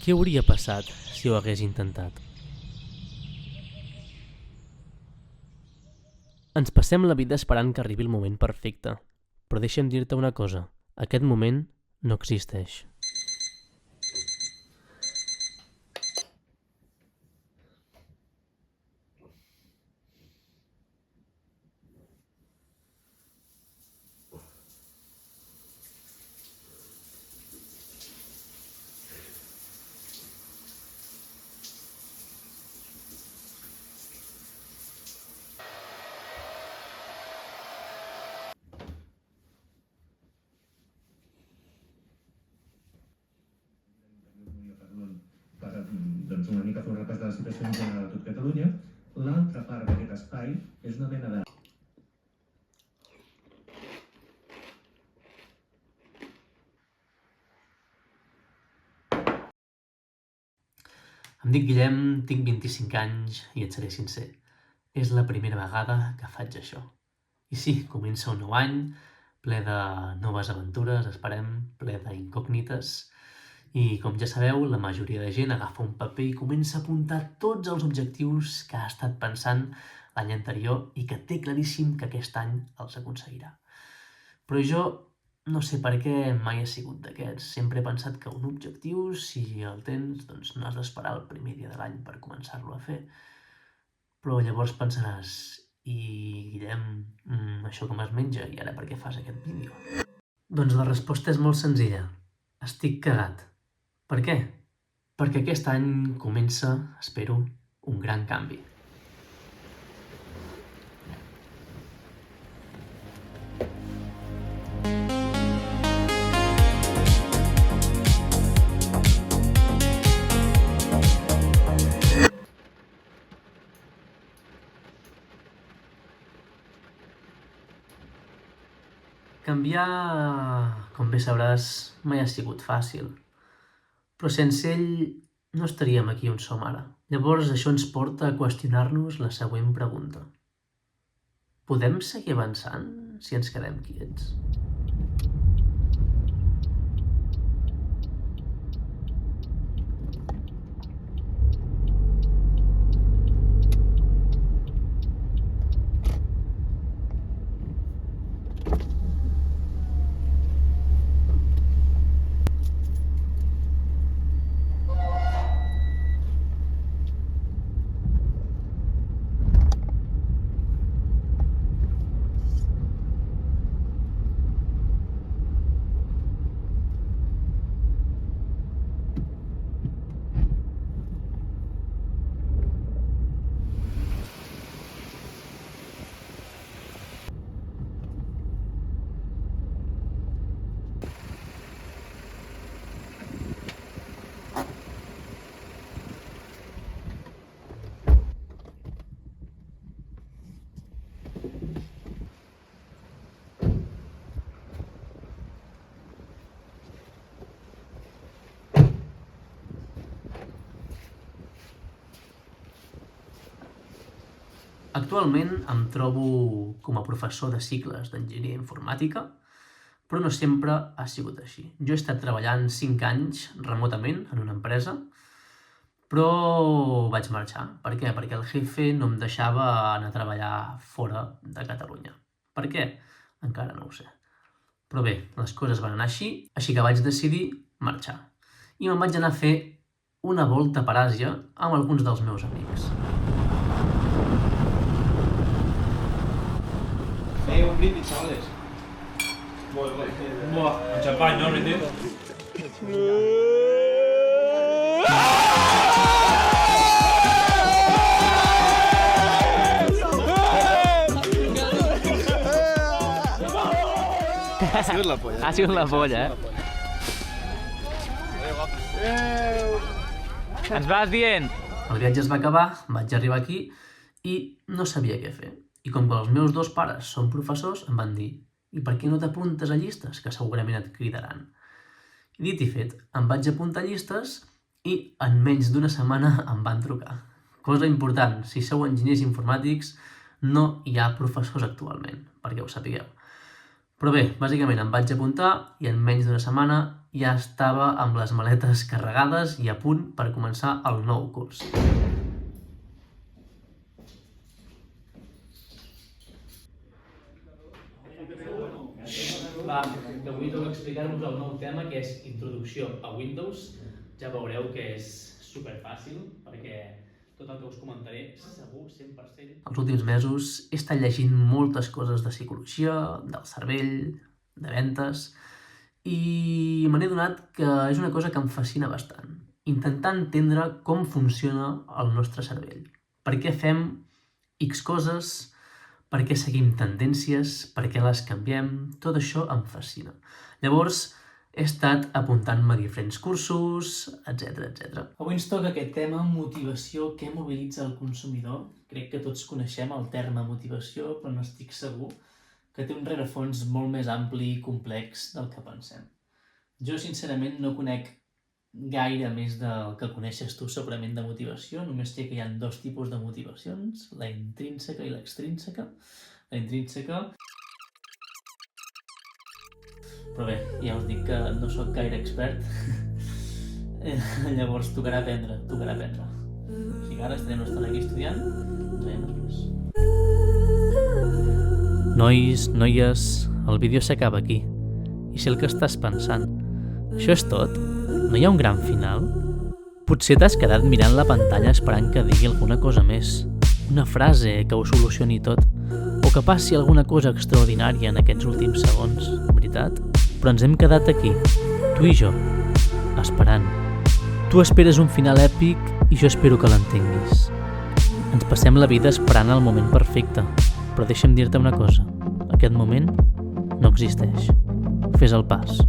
Què hauria passat si ho hagués intentat? Ens passem la vida esperant que arribi el moment perfecte, però deixa'm dir-te una cosa, aquest moment no existeix. Per una mica fer un repàs de la situació en general a tot Catalunya. L'altra part d'aquest espai és una mena de... Em dic Guillem, tinc 25 anys i et seré sincer. És la primera vegada que faig això. I sí, comença un nou any, ple de noves aventures, esperem, ple d'incògnites. I, com ja sabeu, la majoria de gent agafa un paper i comença a apuntar tots els objectius que ha estat pensant l'any anterior i que té claríssim que aquest any els aconseguirà. Però jo no sé per què mai he sigut d'aquests. Sempre he pensat que un objectiu, si el tens, doncs no has d'esperar el primer dia de l'any per començar-lo a fer. Però llavors pensaràs, i Guillem, això com es menja i ara per què fas aquest vídeo? Doncs la resposta és molt senzilla. Estic cagat. Per què? Perquè aquest any comença, espero, un gran canvi. Canviar, com bé sabràs, mai ha sigut fàcil. Però sense ell no estaríem aquí on som ara. Llavors això ens porta a qüestionar-nos la següent pregunta. Podem seguir avançant si ens quedem quiets? Actualment em trobo com a professor de cicles d'enginyeria informàtica, però no sempre ha sigut així. Jo he estat treballant 5 anys remotament en una empresa, però vaig marxar. Per què? Perquè el jefe no em deixava anar a treballar fora de Catalunya. Per què? Encara no ho sé. Però bé, les coses van anar així que vaig decidir marxar. I me'n vaig anar a fer una volta per Àsia amb alguns dels meus amics. Un brindis, chavales. Buah, un champán, ¿no? ¿Brindis? Ha sigut la polla. Ha sigut la polla, Ens vas dient. El viatge es va acabar, vaig arribar aquí i no sabia què fer. I com que els meus dos pares són professors, em van dir «I per què no t'apuntes a llistes, que segurament et cridaran?» I dit i fet, em vaig apuntar a llistes i en menys d'una setmana em van trucar. Cosa important, si sou enginyers informàtics, no hi ha professors actualment, perquè ho sapigueu. Però bé, bàsicament em vaig apuntar i en menys d'una setmana ja estava amb les maletes carregades i a punt per començar el nou curs. Va, que avui toca explicar-vos el nou tema, que és introducció a Windows. Ja veureu que és superfàcil, perquè tot el que us comentaré segur 100%. Els últims mesos he estat llegint moltes coses de psicologia, del cervell, de ventes, i me n'he adonat que és una cosa que em fascina bastant. Intentar entendre com funciona el nostre cervell. Per què fem X coses, per què seguim tendències, per què les canviem, tot això em fascina. Llavors, he estat apuntant-me a diferents cursos, etc. Avui ens toca aquest tema, motivació, què mobilitza el consumidor. Crec que tots coneixem el terme motivació, però no estic segur que té un rerefons molt més ampli i complex del que pensem. Jo, sincerament, no conec gaire més del que coneixes tu segurament de motivació. Només sé que hi ha 2 tipus de motivacions, la intrínseca i l'extrínseca. La intrínseca... Però bé, ja us dic que no sóc gaire expert. Llavors tocarà aprendre. O sigui que ara estarem una estona aquí estudiant, ens veiem després. Nois, noies, el vídeo s'acaba aquí. I si el que estàs pensant, això és tot? No hi ha un gran final? Potser t'has quedat mirant la pantalla esperant que digui alguna cosa més, una frase que ho solucioni tot, o que passi alguna cosa extraordinària en aquests últims segons, veritat? Però ens hem quedat aquí, tu i jo, esperant. Tu esperes un final èpic i jo espero que l'entenguis. Ens passem la vida esperant el moment perfecte, però deixa'm dir-te una cosa, aquest moment no existeix. Fes el pas.